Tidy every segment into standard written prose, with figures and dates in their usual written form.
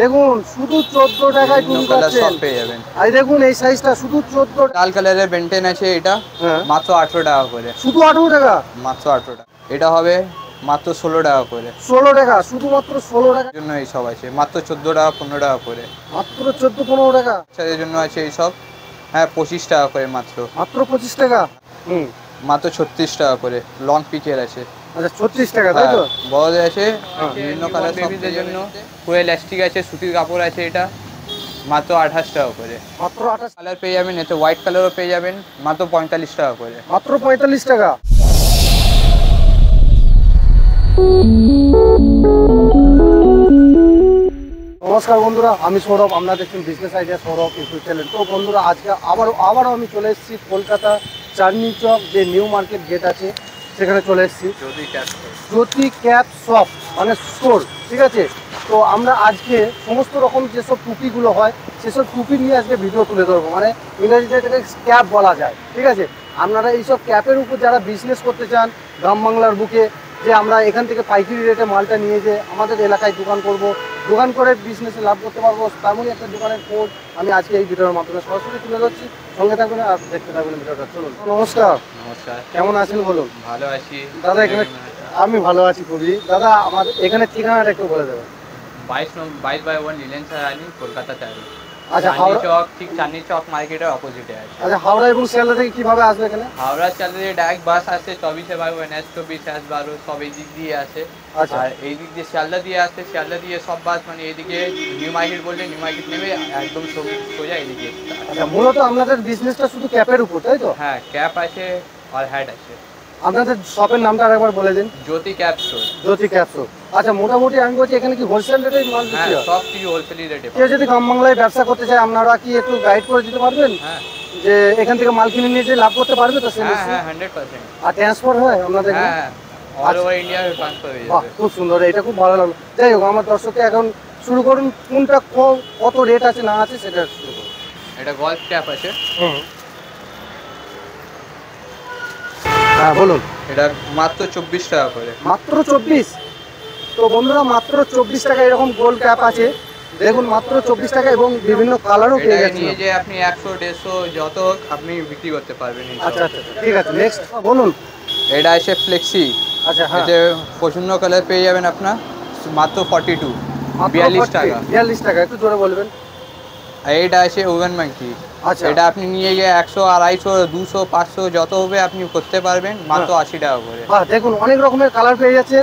দেখুন শুধু 14 টাকায় টুপি পাচ্ছেন, পেয়ে যাবেন। আর দেখুন এই সাইজটা শুধু 14। লাল কালারের বেন্টেন আছে এটা, মাত্র 18 টাকা করে। শুধু 18 টাকা? মাত্র 18 টাকা। এটা হবে মাত্র 16 টাকা করে। 16 টাকা, শুধুমাত্র 16 টাকা জন্য এইসব আছে মাত্র 14 টাকা 15 টাকা করে। মাত্র 14-15 টাকা। বাচ্চাদের জন্য আছে এইসব, হ্যাঁ 25 টাকা করে মাত্র। মাত্র 25 টাকা। মাত্র 36 টাকা করে। লং পিকের আছে। আচ্ছা 36 টাকা তাই তো? বড়দের আছে বিভিন্ন কালার, বেবিদের জন্য পুরো ইলাস্টিক আছে, সুতির কাপড় আছে, এটা মাত্র 28 টাকা করে। মাত্র 28 কালার পেয়ে যাবেন, এতে হোয়াইট কালারও পেয়ে যাবেন মাত্র 45 টাকা করে। মাত্র 45 টাকা। নমস্কার বন্ধুরা, আমি সৌরভ, আপনারা দেখছেন business idea Sourav YouTube channel. তো বন্ধুরা আজকে আবারও আমি চলে এসেছি কলকাতা চাঁদনি চক যে নিউ মার্কেট গেট আছে সেখানে চলে এসেছি, জ্যোতি ক্যাপ শপ মানে স্টোর, ঠিক আছে। তো আমরা আজকে সমস্ত রকম যেসব টুপিগুলো হয় সেসব টুপি নিয়ে আজকে ভিডিও তুলে ধরবো, মানে ইংরেজিতে এটাকে ক্যাপ বলা যায়, ঠিক আছে। আপনারা এইসব ক্যাপের উপর যারা বিজনেস করতে চান গ্রাম বাংলার বুকে, যে আমরা এখান থেকে পাইকারি রেটে মালটা নিয়ে যে আমাদের এলাকায় দোকান করব, দোকান করে বিজনেসে লাভ করতে পারবো, তেমনই একটা দোকানের কোড আমি আজকে এই ভিডিওর মাধ্যমে সরাসরি তুলে ধরছি। সঙ্গে থাকবেন আর দেখতে থাকবেন ভিডিওটা। চলুন। নমস্কার। নমস্কার। কেমন আছেন বলুন? ভালো আছি দাদা। এখানে আমি ভালো আছি খুবই। দাদা আমার এখানে ঠিকানাটা একটু বলে দেবেন। 22/1 নীলেন সারানি, কলকাতা চাঁদনি। আচ্ছা, হাওড়া চক, ঠিক চাঁদনি চক মার্কেটের অপোজিটে আছে। আচ্ছা, হাওড়া এবং শিয়ালদা থেকে কিভাবে আসবে এখানে? হাওড়া শিয়ালদা দিয়ে ডাইরেক্ট বাস আসে 24/12, NH24, S12, সব এই দিক দিয়ে আসে। আচ্ছা। আর এই দিক দিয়ে শিয়ালদা দিয়ে আসে, শিয়ালদা দিয়ে সব বাস মানে এইদিকে নিউ মার্কেট বললে নিউ মার্কেট নেমে একদম সোজা এইদিকে। আচ্ছা, মূলত আপনাদের বিজনেসটা শুধু ক্যাপের উপর, তাই তো? হ্যাঁ, ক্যাপ আছে আর হ্যাট আছে। আপনাদের শপের নামটা আরেকবার বলে দিন। জ্যোতি ক্যাপ স্টোর। জ্যোতি ক্যাপ স্টোর। আচ্ছা, মোটামুটি আমি বলছি এখানে কি হোলসেল রেটে মাল বিক্রি হয়? সব কিছু হোলসেল রেটে। কেউ যদি গ্রাম বাংলায় ব্যবসা করতে চায় আপনারা কি একটু গাইড করে দিতে পারবেন? হ্যাঁ, যে এখান থেকে মাল কিনে নিয়ে যে লাভ করতে পারবে তো? হ্যাঁ 100%। আর ট্রান্সফার হয় আপনাদের? হ্যাঁ, অল ওভার ইন্ডিয়া ট্রান্সফার হয়ে যাবে। খুব সুন্দর, এটা খুব ভালো লাগলো। যাই হোক, আমার দর্শককে এখন শুরু করুন, কোনটা কত রেট আছে না আছে সেটা শুরু করুন। এটা গল্ফ ক্যাপ আছে। হ্যাঁ বলুন। এটা মাত্র 24 টাকা করে। মাত্র 24? তো বন্ধুরা মাত্র 24 টাকা এরকম গোল ক্যাপ আছে, দেখুন মাত্র 24 টাকা, এবং বিভিন্ন কালারও পেয়ে যাচ্ছেন। নিয়ে যে আপনি 100-150 যত আপনি বিক্রি করতে পারবেন। আচ্ছা আচ্ছা, ঠিক আছে। নেক্সট বলুন। এটা আছে ফ্লেক্সি। আচ্ছা, হ্যাঁ। এতে পছন্দ কালার পেয়ে যাবেন আপনার মাত্র 42, 42 টাকা। 42 টাকা, একটু জোরে বলবেন। এটা আছে ওভেন মাঙ্কি। আচ্ছা, এটা আপনি নিয়ে গিয়ে 100, 250, 200, 500 যত হবে আপনি করতে পারবেন মাত্র 80 টাকা করে। বাহ, দেখুন অনেক রকমের কালার পেয়ে যাচ্ছেন।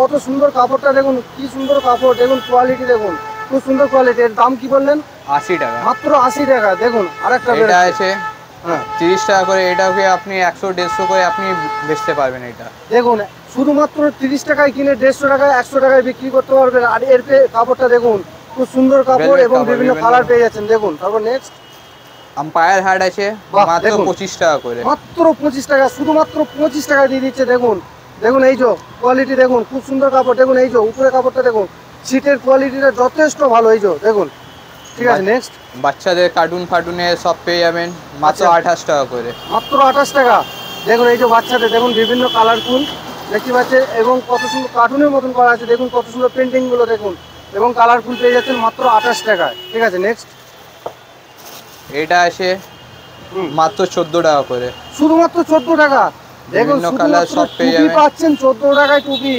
কত সুন্দর কাপড়টা দেখুন, কি সুন্দর কাপড়, দেখুন কোয়ালিটি দেখুন, খুব সুন্দর কোয়ালিটি। এর দাম কি বললেন? 80 টাকা। মাত্র 80 টাকা। দেখুন আরেকটা এটা আছে 30 টাকা করে। এটাকে আপনি 100-150 করে আপনি বেচতে পারবেন। এটা দেখুন শুধুমাত্র 30 টাকায় কিনে 150 টাকায় 100 টাকায় বিক্রি করতে পারবেন। আর এর কাপড়টা দেখুন, খুব সুন্দর কাপড় এবং বিভিন্ন কালার পেয়ে যাচ্ছেন। দেখুন তারপর নেক্সট আম্পায়ার হ্যাট আছে মাত্র 25 টাকা করে। মাত্র 25 টাকা, শুধুমাত্র 25 টাকা দিয়ে দিচ্ছে। দেখুন দেখুন এই যে কোয়ালিটি দেখুন, খুব সুন্দর কাপড়। দেখুন এই যে উপরে কাপড়টা দেখুন, সিটের কোয়ালিটিটা যথেষ্ট ভালো। এই যে দেখুন, ঠিক আছে। নেক্সট বাচ্চাদের কার্টুন ফার্টুনে সব পেয়ে যাবেন মাত্র 28 টাকা করে। মাত্র 28 টাকা। দেখুন এই যে বাচ্চাদের দেখুন বিভিন্ন কালারফুল দেখতে পাচ্ছেন, এবং কত সুন্দর কার্টুনের মতন করা আছে। দেখুন কত সুন্দর পেন্টিং গুলো দেখুন, এবং কালারফুল পেয়ে যাচ্ছেন মাত্র 28 টাকায়, ঠিক আছে। নেক্সট এটা আছে মাত্র 14 টাকা করে। শুধুমাত্র 14 টাকা। দেখুন কালার সব পেয়ে যাবেন, পাচ্ছেন 14 টাকায় টুপি।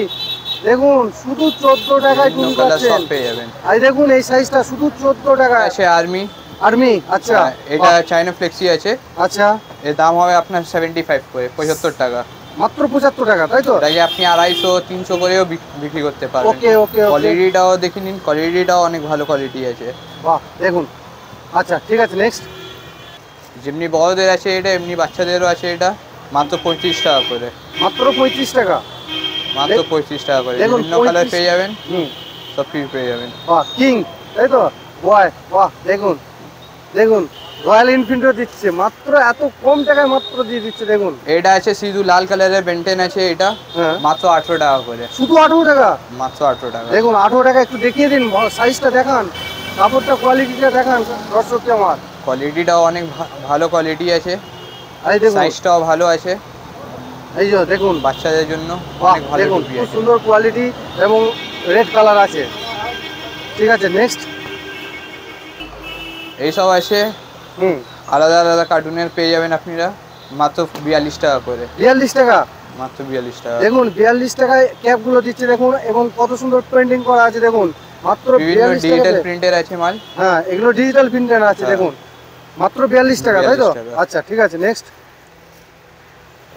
দেখুন শুধু 14 টাকায় টুপি পাচ্ছেন, সব পেয়ে যাবেন। আর দেখুন এই সাইজটা শুধু 14 টাকায় আছে আর্মি। আচ্ছা, এটা চাইনা ফ্লেক্সি আছে। আচ্ছা, এর দাম হবে আপনার 75 করে, 75 টাকা। মাত্র 75 টাকা, তাই তো? তাই আপনি 250-300 করেও বিক্রি করতে পারবেন। ওকে ওকে। কোয়ালিটিটাও দেখে নিন, কোয়ালিটিটাও অনেক ভালো কোয়ালিটি আছে। বাহ, দেখুন। আচ্ছা, ঠিক আছে। নেক্সট যেমনি বড়দের আছে এটা, এমনি বাচ্চাদেরও আছে। এটা মাত্র 35 টাকা করে। মাত্র 35 টাকা। মাত্র 35 টাকা করে। বিভিন্ন কালার পেয়ে যাবেন, সব কিছু পেয়ে যাবেন। বাহ, কিং, তাই তো? বাহ, দেখুন দেখুন রয়্যাল এনফিল্ডও দিচ্ছে মাত্র এত কম টাকায়, মাত্র দিয়ে দিচ্ছে। দেখুন এটা আছে শুধু লাল কালারের বেন্টেন আছে। এটা মাত্র 18 টাকা করে। শুধু 18 টাকা? মাত্র 18 টাকা। দেখুন 18 টাকা। একটু দেখিয়ে দিন, সাইজটা দেখান, কাপড়টা কোয়ালিটিটা দেখান দর্শককে আমার। কোয়ালিটিটাও অনেক ভালো কোয়ালিটি আছে, এই দেখুন সাইজটাও ভালো আছে। এই যে দেখুন বাচ্চাদের জন্য অনেক ভালো টুপি আছে, খুব সুন্দর কোয়ালিটি, এবং রেড কালার আছে। ঠিক আছে নেক্সট। এইসব আছে হুম, আলাদা আলাদা কার্টুনের পেয়ে যাবেন আপনারা মাত্র 42 টাকা করে, 42 টাকা। মাত্র 42 টাকা। দেখুন 42 টাকায় ক্যাপগুলো দিচ্ছে দেখুন, এবং কত সুন্দর পেন্টিং করা আছে দেখুন, মাত্র বিভিন্ন 42 ডিজিটাল টাকাতে। প্রিন্টের আছে মাল। হ্যাঁ, এগুলো ডিজিটাল প্রিন্টার আছে হ্যাঁ। দেখুন, মাত্র 42 টাকা, তাই তো? 42 টাকা। আচ্ছা ঠিক আছে নেক্সট।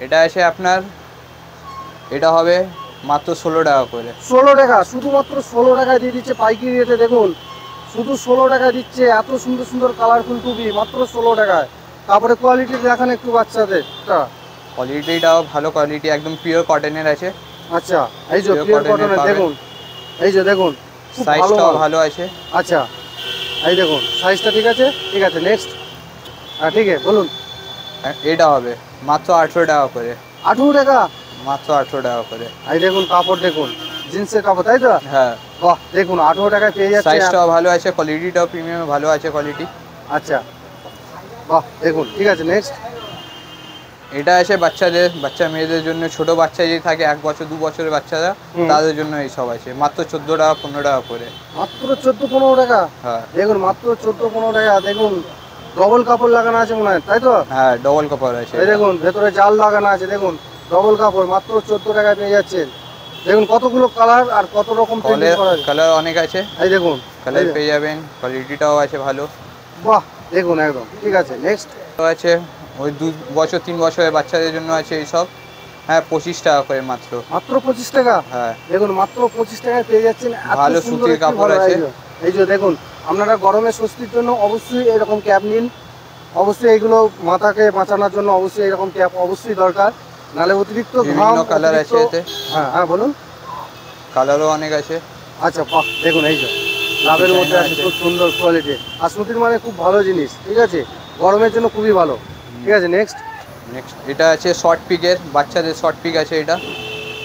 এটা আছে আপনার, এটা হবে মাত্র 16 টাকা করে। 16 টাকা, শুধুমাত্র 16 টাকায় দিয়ে দিচ্ছে পাইকারি রেটে দেখুন, শুধু 16 টাকা দিচ্ছে। এত সুন্দর সুন্দর কালারফুল টুপি মাত্র 16 টাকায়। তারপরে কোয়ালিটি দেখান একটু বাচ্চাদের। কোয়ালিটিটাও ভালো কোয়ালিটি, একদম পিওর কটনের আছে। আচ্ছা, এই যে Pure পিওর cotton এর কটনের পাবেন। দেখুন, এই যে দেখুন খুব ভালো সাইজটাও মাল। ভালো আছে। আচ্ছা, এই দেখুন সাইজটা ঠিক আছে, ঠিক আছে নেক্সট। হ্যাঁ ঠিক আছে বলুন। এটা হবে মাত্র 18 টাকা করে, 18 টাকা। মাত্র 18 টাকা করে। এই দেখুন কাপড় দেখুন, জিন্সের কাপড়, তাই তো? হ্যাঁ, বাহ, দেখুন 18 টাকায় পেয়ে যাচ্ছে। সাইজটাও ভালো আছে, কোয়ালিটিটাও প্রিমিয়াম ভালো আছে কোয়ালিটি। আচ্ছা, বাহ দেখুন, ঠিক আছে নেক্সট। এটা আছে বাচ্চাদের, বাচ্চা মেয়েদের জন্য, ছোট বাচ্চা যদি থাকে 1 বছর 2 বছরের বাচ্চারা, হুম। তাদের জন্য এইসব আছে মাত্র 14 টাকা 15 টাকা করে। মাত্র 14-15 টাকা। হ্যাঁ দেখুন মাত্র 14-15 টাকা। দেখুন ডবল কাপড় লাগানো আছে মনে হয়, তাই তো? হ্যাঁ, ডবল কাপড় আছে। এই দেখুন ভেতরে জাল লাগানো আছে, দেখুন ডবল কাপড় মাত্র 14 টাকায় পেয়ে যাচ্ছেন। দেখুন কতগুলো কালার আর কত রকম প্রিন্টিং করা আছে। কালার অনেক আছে, এই দেখুন কালার এই যে, পেয়ে যাবেন, কোয়ালিটিটাও আছে ভালো। বাহ দেখুন একদম ঠিক আছে নেক্সট। আছে ওই 2 বছর 3 বছরের বাচ্চাদের জন্য আছে এইসব। হ্যাঁ, 25 টাকা করে মাত্র। মাত্র 25 টাকা। হ্যাঁ, দেখুন মাত্র 25 টাকায় পেয়ে যাচ্ছেন। এত ভালো সুন্দর সুতির একটি কাপড় ভালো আছে। এই যে দেখুন, আপনারা গরমে স্বস্তির জন্য অবশ্যই এরকম ক্যাপ নিন। অবশ্যই এগুলো মাথাকে বাঁচানোর জন্য অবশ্যই এরকম ক্যাপ অবশ্যই দরকার, নাহলে অতিরিক্ত ঘাম। বিভিন্ন কালার আছে এতে, হ্যাঁ হ্যাঁ বলুন। কালারও অনেক আছে। আচ্ছা বাহ দেখুন, এই যে লাভের মধ্যে আছে, আছে। খুব সুন্দর কোয়ালিটি। আর সুতির মানে খুব ভালো জিনিস, ঠিক আছে, গরমের জন্য খুবই ভালো। ঠিক আছে নেক্সট। নেক্সট এটা আছে শর্ট পিকের, বাচ্চাদের শর্ট পিক আছে, এটা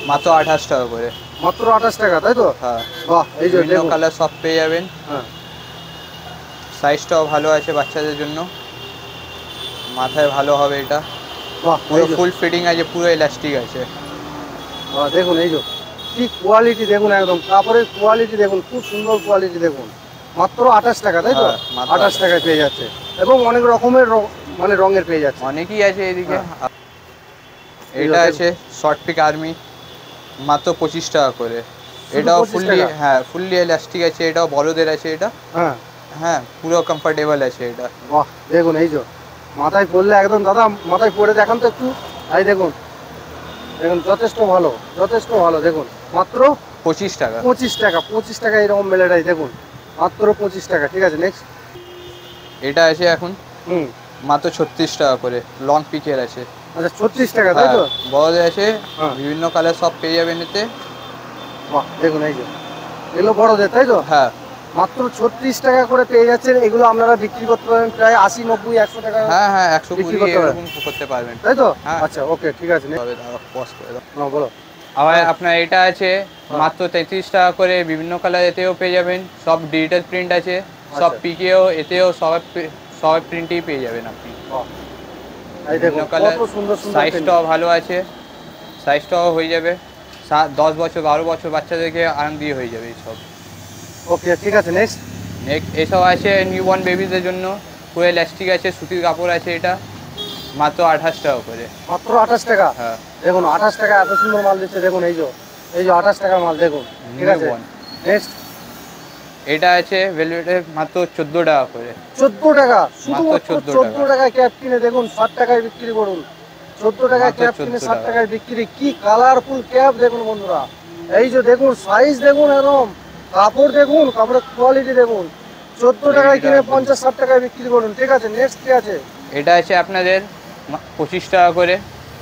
মাত্র 28 টাকা করে। মাত্র 28 টাকা, তাই তো? হ্যাঁ, বাহ এই যে বিভিন্ন দেখুন। কালার সব পেয়ে যাবেন। হ্যাঁ সাইজটাও ভালো আছে বাচ্চাদের জন্য, মাথায় ভালো হবে এটা। বাহ পুরো এই যে, ফুল ফিটিং আছে, পুরো ইলাস্টিক আছে। বাহ দেখুন এই যে কি কোয়ালিটি দেখুন, একদম কাপড়ের কোয়ালিটি দেখুন, খুব সুন্দর কোয়ালিটি দেখুন। মাত্র 28 টাকা, তাই তো? হ্যাঁ, মাত্র 28 টাকায় পেয়ে যাচ্ছে, এবং অনেক রকমের মানে রঙের পেয়ে যাচ্ছে। অনেকই আছে এদিকে। এই এটা যে আছে শর্ট পিক আর্মি, মাত্র 25 টাকা করে। শুধু এটাও 25 ফুললি, টাকা? হ্যাঁ ফুললি ইলাস্টিক আছে, এটাও বড়দের আছে এটা। হ্যাঁ হ্যাঁ, পুরো কমফোর্টেবল আছে এটা। বাহ দেখুন এই যে মাথায় পড়লে একদম, দাদা মাথায় পরে দেখান তো একটু। এই দেখুন, দেখুন যথেষ্ট ভালো, যথেষ্ট ভালো। দেখুন মাত্র 25 টাকা। 25 টাকা, 25 টাকা এরকম মেলেটাই দেখুন, মাত্র 25 টাকা। ঠিক আছে নেক্সট। এটা আছে এখন হুম, মাত্র 36 টাকা করে, লং পিকের আছে। আচ্ছা 36 টাকা, তাই তো? হ্যাঁ, বড়দের আছে, হ্যাঁ। বিভিন্ন কালার সব পেয়ে যাবেন এতে। বাহ দেখুন এই যে এগুলো বড়দের, তাই তো? হ্যাঁ মাত্র 36 টাকা করে পেয়ে যাচ্ছেন। এগুলো আপনারা বিক্রি করতে পারেন প্রায় 80, 90, 100 টাকা, হ্যাঁ হ্যাঁ, 120 বিক্রি করতে পারেন। এরকম করতে পারবেন। তাই তো? হ্যাঁ। আচ্ছা ওকে ঠিক আছে তবে দাঁড়াও, pause করে দাও। হ্যাঁ বলো। আবার আপনার এটা আছে মাত্র 33 টাকা করে, বিভিন্ন কালার এতেও পেয়ে যাবেন, সব ডিজিটাল প্রিন্ট আছে, সব আচ্ছা। পিকেও এতেও সব প্রিন্টেই পেয়ে যাবেন আপনি। বাহ, এই দেখুন বিভিন্ন কালার, কত সুন্দর সুন্দর print। সাইজটাও ভালো আছে, সাইজটাও হয়ে যাবে 10 বছর 12 বছর বাচ্চাদেরকে আরাম দিয়ে হয়ে যাবে এইসব। ওকে ঠিক আছে নেক্সট। এসব আছে নিউবর্ন বেবিদের জন্য, পুরো ইলাস্টিক আছে, সুতির কাপড় আছে, এটা মাত্র 28 টাকা করে। মাত্র 28 টাকা। হ্যাঁ, দেখুন 28 টাকা এত সুন্দর মাল দিচ্ছে, দেখুন এই যে 28 টাকার মাল দেখুন। ঠিক আছে Newborn। নেক্সট। এটা আছে ভেলভেটের, মাত্র 14 টাকা করে। 14 টাকা, শুধুমাত্র 14 14 টাকায় ক্যাপ কিনে দেখুন 60 টাকায় বিক্রি করুন। 14 টাকায় মাত্র ক্যাপ কিনে 14 60 টাকা। টাকায় বিক্রি। কি কালারফুল ক্যাপ দেখুন বন্ধুরা, এই যে দেখুন সাইজ দেখুন, একদম কাপড় দেখুন, কাপড়ের কোয়ালিটি দেখুন। 14 টাকায় কিনে 50-60 টাকায় বিক্রি করুন। ঠিক আছে নেক্সট কি আছে? এটা আছে আপনাদের 25 টাকা করে।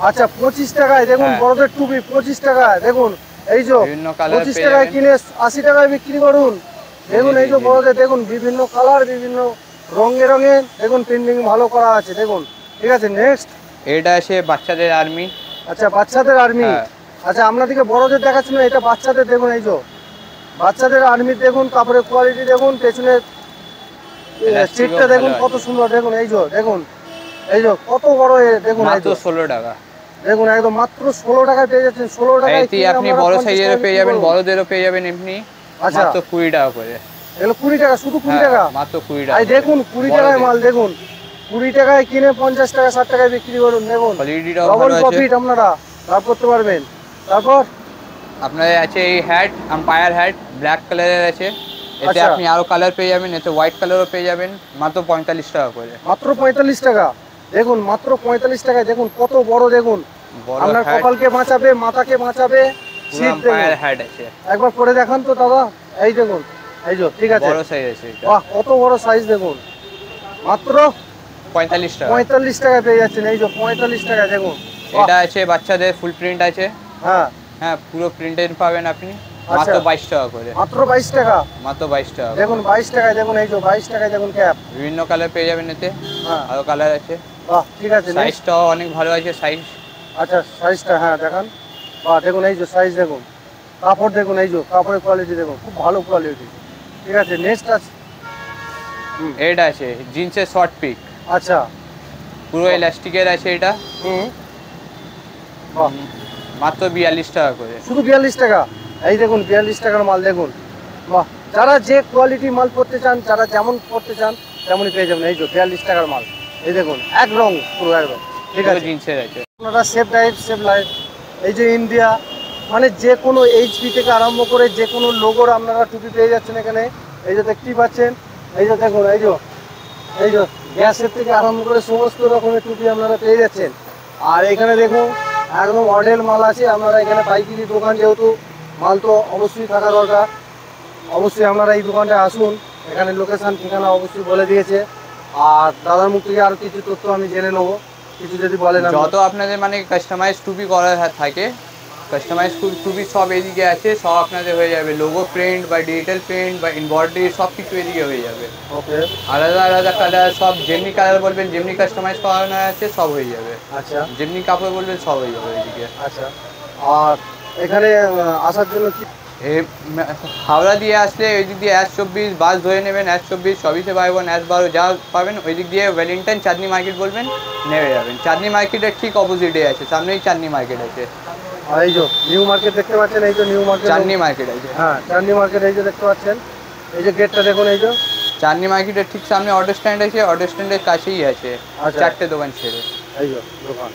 আচ্ছা 25 টাকায় দেখুন, হ্যাঁ। বড়দের টুপি 25 টাকায় দেখুন, এই যে বিভিন্ন কালার 25 পেয়ে টাকায় যাবেন। কিনে 80 টাকায় বিক্রি করুন। দেখুন এই যে বড়দের দেখুন, বিভিন্ন কালার, বিভিন্ন রঙে রঙে দেখুন, প্রিন্টিং ভালো করা আছে দেখুন। ঠিক আছে নেক্সট। এটা আছে বাচ্চাদের আর্মি। আচ্ছা বাচ্চাদের আর্মি। হ্যাঁ। আচ্ছা আপনাদেরকে বড়দের দেখাচ্ছি না, এটা বাচ্চাদের দেখুন, এই যে বাচ্চাদের আর্মি দেখুন, কাপড়ের কোয়ালিটি দেখুন, পেছনের Elastic সিটটা ও দেখুন ভালো কত সুন্দর। দেখুন এই যে দেখুন, এই যে কত বড় দেখুন, এই মাত্র যে 16 টাকা। দেখুন একদম মাত্র 16 টাকায় পেয়ে যাচ্ছেন। 16 টাকায় এতে কিনে আপনি আপনারা বড় 50 সাইজেরও টাকায় পেয়ে বিক্রি যাবেন, করুন। বড়দেরও পেয়ে যাবেন এমনি, আচ্ছা। মাত্র 20 টাকা করে। এগুলো 20 টাকা, শুধু 20 হ্যাঁ, টাকা। মাত্র 20 আর টাকা। দেখুন 20 বড় টাকায় দেখুন। মাল, দেখুন 20 টাকায় কিনে 50 টাকা 60 টাকায় বিক্রি করুন, দেখুন কোয়ালিটিটাও ডবল ভালো আছে। প্রফিট আপনারা লাভ করতে পারবেন। তারপর আপনাদের আছে এই হ্যাট, আম্পায়ার হ্যাট, ব্ল্যাক কালারের আছে। এতে আচ্ছা। আপনি আরো কালার পেয়ে যাবেন, এতে হোয়াইট কালারও পেয়ে যাবেন, মাত্র 45 টাকা করে। মাত্র 45 টাকা, দেখুন মাত্র 45 টাকায়, দেখুন কত বড়, দেখুন বড় আপনার হ্যাট, কপালকে বাঁচাবে, মাথাকে বাঁচাবে। পুরো শীত দেখুন, আম্পায়ার হ্যাট আছে। একবার করে দেখান তো দাদা। এই দেখুন, এই যে ঠিক আছে, বড় সাইজ আছে এটা। বাহ কত বড় সাইজ, দেখুন মাত্র 45 টাকা। 45 টাকায় পেয়ে যাচ্ছেন। এই যে 45 টাকায়, দেখুন বাহ। এটা আছে বাচ্চাদের ফুল প্রিন্ট আছে। হ্যাঁ হ্যাঁ, পুরো প্রিন্টেড পাবেন আপনি, মাত্র আচ্ছা। 22 টাকা করে। মাত্র 22 টাকা, মাত্র 22 টাকা করে। দেখুন 22 টাকায়, দেখুন এই যে 22 টাকায়, দেখুন ক্যাপ। বিভিন্ন কালার পেয়ে যাবেন এতে, হ্যাঁ আরো কালার আছে। বাহ ঠিক আছে। next। সাইজটাও অনেক ভালো আছে সাইজ। আচ্ছা সাইজটা হ্যাঁ দেখান। বাহ দেখুন এই যে সাইজ, দেখুন কাপড়, দেখুন এই যে কাপড়ের কোয়ালিটি, দেখুন খুব ভালো কোয়ালিটি। ঠিক আছে নেক্সট আছে। এটা আছে জিন্সের শর্ট পিক, আচ্ছা। পুরো ইলাস্টিকের আছে এটা, হুম বাহ মাত্র 42 টাকা করে। শুধু 42 টাকা। এই দেখুন 42 টাকার মাল, দেখুন বাহ। যারা যে কোয়ালিটি মাল করতে চান, যারা যেমন করতে চান তেমনই পেয়ে যাবেন। এই যে 42 টাকার মাল, এই দেখুন এক রং পুরো একদম। ঠিক পুরো আছে জিন্সের আছে। আপনারা সেফ ডাইভ সেফ লাইফ, এই যে ইন্ডিয়া, মানে যে কোনো এইচপি থেকে আরম্ভ করে যে কোনো লোগোর আপনারা টুপি পেয়ে যাচ্ছেন এখানে। এই যে দেখতেই পাচ্ছেন, এই যে দেখুন এই যে গ্যাসের থেকে আরম্ভ করে সমস্ত রকমের টুপি আপনারা পেয়ে যাচ্ছেন। আর এখানে দেখুন একদম অডেল মাল আছে। আপনারা এখানে পাইকারি দোকান, যেহেতু মাল তো অবশ্যই থাকা দরকার, অবশ্যই আপনারা এই দোকানটায় আসুন। এখানে লোকেশান ঠিকানা অবশ্যই বলে দিয়েছে। আর দাদার মুখ থেকে আরও কিছু তথ্য আমি জেনে নেবো, কিছু যদি বলেন। যত আপনাদের মানে কাস্টমাইজ টুপি করা থাকে, কাস্টমাইজ টুপি সব এদিকে আছে, সব আপনাদের হয়ে যাবে। লোগো প্রিন্ট বা ডিজিটাল প্রিন্ট বা এমব্রয়ডারি সব কিছু এদিকে হয়ে যাবে। ওকে আলাদা আলাদা কালার, সব যেমনি কালার বলবেন, যেমনি কাস্টমাইজ করানো আছে সব হয়ে যাবে। আচ্ছা যেমনি কাপড় বলবেন সব হয়ে যাবে এদিকে। আচ্ছা। আর এখানে আসার জন্য কি? হাওড়া দিয়ে আসলে ওই দিক দিয়ে S24 বাস ধরে নেবেন, S24 24/1 S12 যা পাবেন ওই দিক দিয়ে ওয়েলিংটন চাঁদনি মার্কেট বলবেন, নেমে যাবেন। চাঁদনি মার্কেটের ঠিক অপোজিটে আছে, সামনেই চাঁদনি মার্কেট আছে। আর এই যে নিউ মার্কেট দেখতে পাচ্ছেন, এই যে নিউ মার্কেট, চাঁদনি মার্কেট আছে। হ্যাঁ চাঁদনি মার্কেট, এই যে দেখতে পাচ্ছেন, এই যে গেটটা দেখুন, এই যে চাঁদনি মার্কেটের ঠিক সামনে অটো স্ট্যান্ড আছে, অটো স্ট্যান্ডের কাছেই আছে। আচ্ছা। 4টে দোকান ছেড়ে। এই যে দোকান।